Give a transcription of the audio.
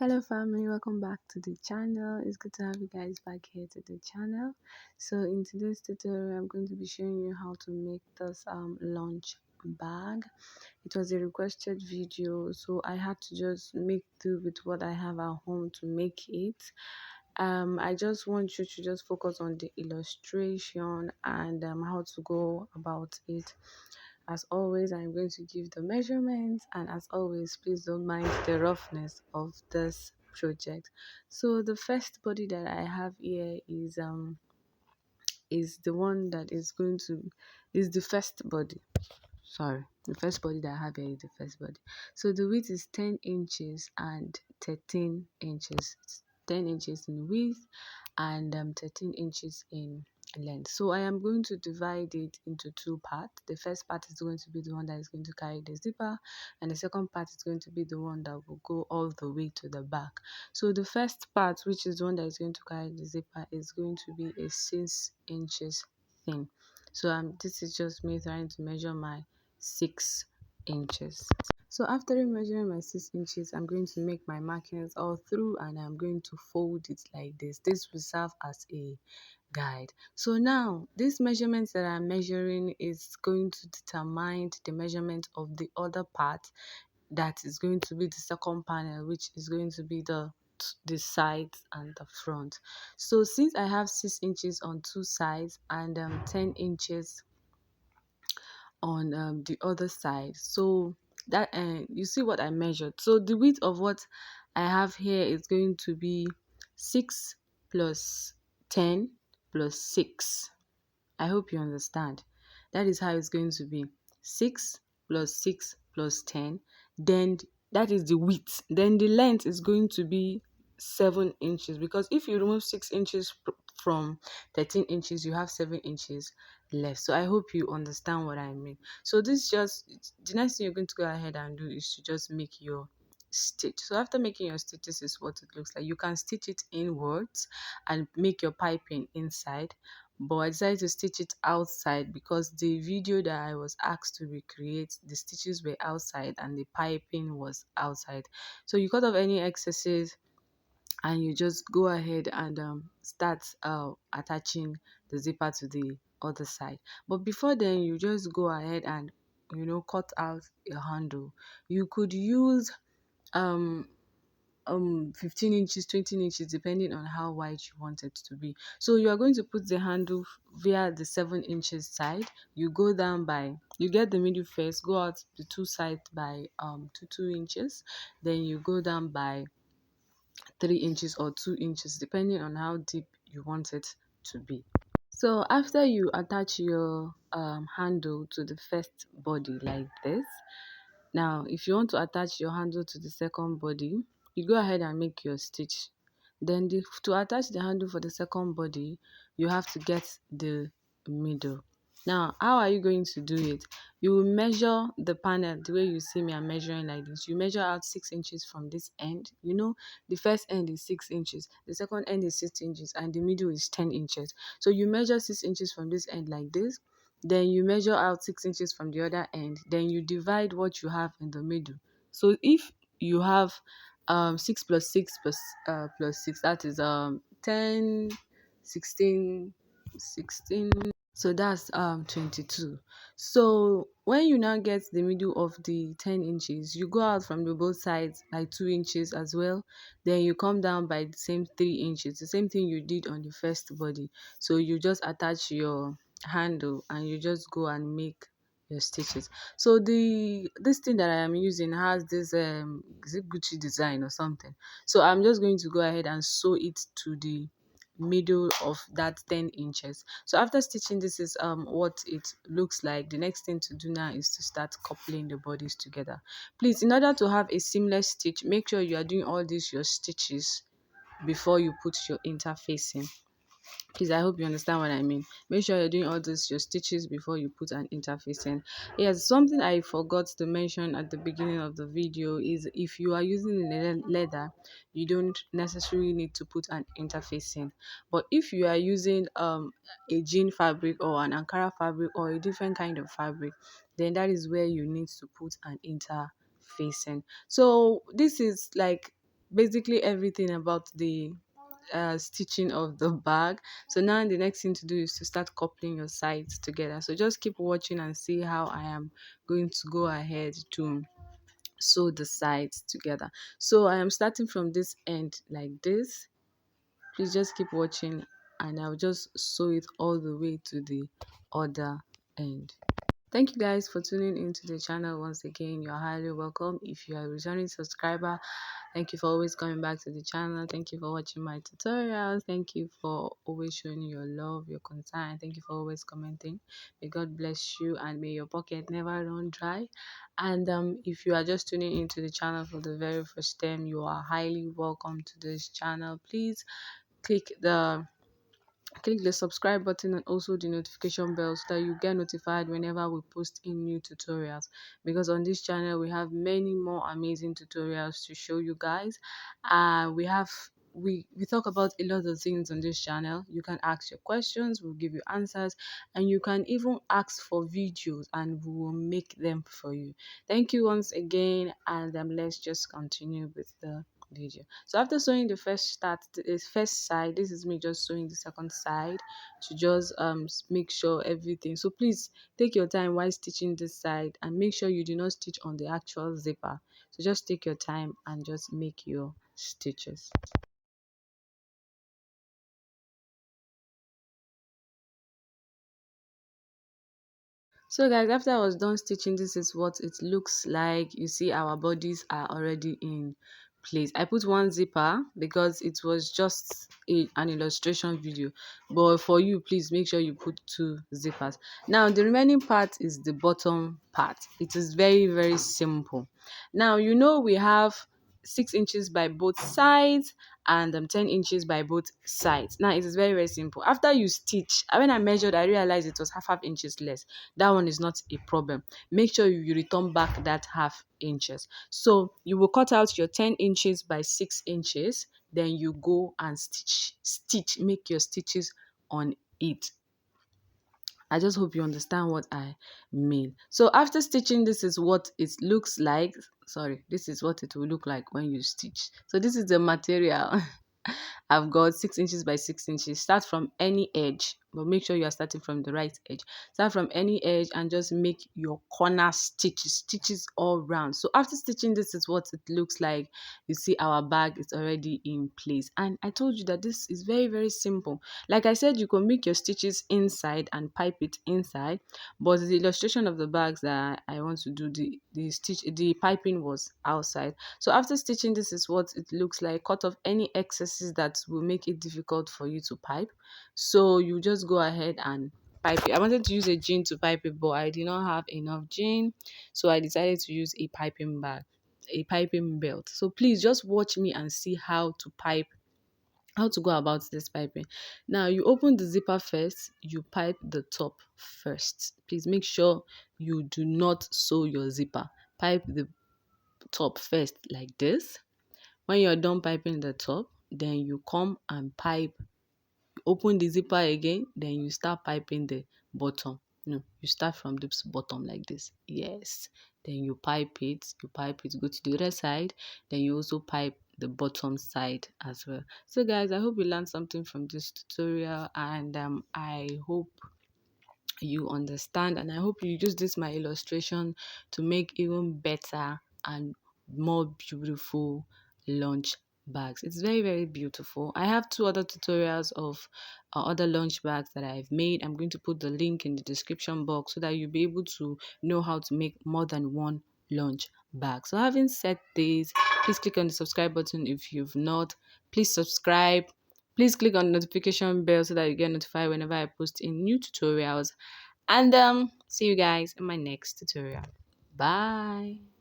Hello family, welcome back to the channel. It's good to have you guys back here to the channel. So in today's tutorial I'm going to be showing you how to make this lunch bag. It was a requested video, so I had to just make do with what I have at home to make it. I just want you to just focus on the illustration and how to go about it. As always, I'm going to give the measurements, and as always, please don't mind the roughness of this project. So the first body that I have here is the one that is the first body. Sorry, the first body that I have here is the first body. So the width is 10 inches and 13 inches. It's 10 inches in width and 13 inches in length. So I am going to divide it into two parts. The first part is going to be the one that is going to carry the zipper, and the second part is going to be the one that will go all the way to the back. So the first part, which is the one that is going to carry the zipper, is going to be a 6 inches thin. So this is just me trying to measure my 6 inches. So after measuring my 6 inches, I'm going to make my markings all through, and I'm going to fold it like this. This will serve as a guide. So now this measurements that I'm measuring is going to determine the measurement of the other part that is going to be the second panel, which is going to be the sides and the front. So since I have 6 inches on two sides and 10 inches on the other side, so that you see what I measured. So the width of what I have here is going to be 6 plus 10 plus 6. I hope you understand. That is how it's going to be. 6 plus 6 plus 10. Then that is the width. Then the length is going to be 7 inches, because if you remove 6 inches from 13 inches, you have 7 inches left. So I hope you understand what I mean. So this just the next thing you're going to go ahead and do is to just make your stitch. So after making your stitch, this is what it looks like. You can stitch it inwards and make your piping inside, but I decided to stitch it outside because the video that I was asked to recreate, the stitches were outside and the piping was outside. So you cut off any excesses and you just go ahead and start attaching the zipper to the other side. But before then, you just go ahead and cut out a handle. You could use um 15 inches, 20 inches, depending on how wide you want it to be. So you are going to put the handle via the 7 inches side. You go down by, you get the middle first, go out the two sides by 2 inches, then you go down by 3 inches or 2 inches, depending on how deep you want it to be. So after you attach your handle to the first body like this, now if you want to attach your handle to the second body, you go ahead and make your stitch. Then to attach the handle for the second body, you have to get the middle. Now, how are you going to do it? You will measure the panel the way you see me. I'm measuring like this. You measure out 6 inches from this end. The first end is 6 inches, the second end is 6 inches, and the middle is 10 inches. So you measure 6 inches from this end like this. Then you measure out 6 inches from the other end. Then you divide what you have in the middle. So if you have 6 plus 6 plus 6, that is 10, 16, 16. So that's 22. So when you now get the middle of the 10 inches, you go out from the both sides like 2 inches as well. Then you come down by the same 3 inches, the same thing you did on the first body. So you just attach your handle and you just go and make your stitches. So this thing that I am using has this is it Gucci design or something. So I'm just going to go ahead and sew it to the middle of that 10 inches. So after stitching, this is what it looks like. The next thing to do now is to start coupling the bodies together. Please, in order to have a seamless stitch, make sure you are doing all these your stitches before you put your interfacing. Please, I hope you understand what I mean. Make sure you're doing all this your stitches before you put an interfacing. Yes, something I forgot to mention at the beginning of the video is if you are using leather, you don't necessarily need to put an interfacing. But if you are using a jean fabric or an Ankara fabric or a different kind of fabric, then that is where you need to put an interfacing. So this is like basically everything about the stitching of the bag. So now the next thing to do is to start coupling your sides together. So just keep watching and see how I am going to go ahead to sew the sides together. So I am starting from this end like this. Please just keep watching and I'll just sew it all the way to the other end. Thank you guys for tuning into the channel once again. You're highly welcome. If you are a returning subscriber, thank you for always coming back to the channel. Thank you for watching my tutorials. Thank you for always showing your love, your concern. Thank you for always commenting. May God bless you and may your pocket never run dry. And if you are just tuning into the channel for the very first time, you are highly welcome to this channel. Please click the subscribe button and also the notification bell so that you get notified whenever we post in new tutorials, because on this channel we have many more amazing tutorials to show you guys. We talk about a lot of things on this channel. You can ask your questions, we'll give you answers, and you can even ask for videos and we will make them for you. Thank you once again, and let's just continue with the video. So after sewing the first side, this is me just sewing the second side to just make sure everything. So please take your time while stitching this side and make sure you do not stitch on the actual zipper. So just take your time and just make your stitches. So guys, after I was done stitching, this is what it looks like. You see our bodies are already in place. I put one zipper because it was just an illustration video, but for you, please make sure you put two zippers. Now the remaining part is the bottom part. It is very, very simple. Now you know we have 6 inches by both sides and 10 inches by both sides. Now it is very, very simple. After you stitch, when I measured, I realized it was half inches less. That one is not a problem. Make sure you return back that half inches. So you will cut out your 10 inches by 6 inches, then you go and make your stitches on it. I just hope you understand what I mean. So after stitching, this is what it looks like. Sorry, this is what it will look like when you stitch. So this is the material. I've got 6 inches by 6 inches. Start from any edge, but make sure you are starting from the right edge. Start from any edge and just make your corner stitches all round. So after stitching, this is what it looks like. You see our bag is already in place. And I told you that this is very, very simple. Like I said, you can make your stitches inside and pipe it inside, but the illustration of the bags that I want to do, the piping was outside. So after stitching, this is what it looks like. Cut off any excesses that will make it difficult for you to pipe. So you just go ahead and pipe it. I wanted to use a jean to pipe it, but I did not have enough jean, so I decided to use a piping belt. So please just watch me and see how to go about this piping. Now you open the zipper first, you pipe the top first. Please make sure you do not sew your zipper. Pipe the top first like this. When you're done piping the top, then you come and pipe, open the zipper again, then you start piping the bottom. No, you start from this bottom like this. Yes. Then you pipe it, go to the other side, then you also pipe the bottom side as well. So guys, I hope you learned something from this tutorial, and I hope you understand, and I hope you use this my illustration to make even better and more beautiful lunch bags. It's very, very beautiful. I have two other tutorials of other lunch bags that I've made. I'm going to put the link in the description box so that you'll be able to know how to make more than one lunch bag. So having said this, please click on the subscribe button if you've not. Please subscribe. Please click on the notification bell so that you get notified whenever I post in new tutorials. And see you guys in my next tutorial. Bye.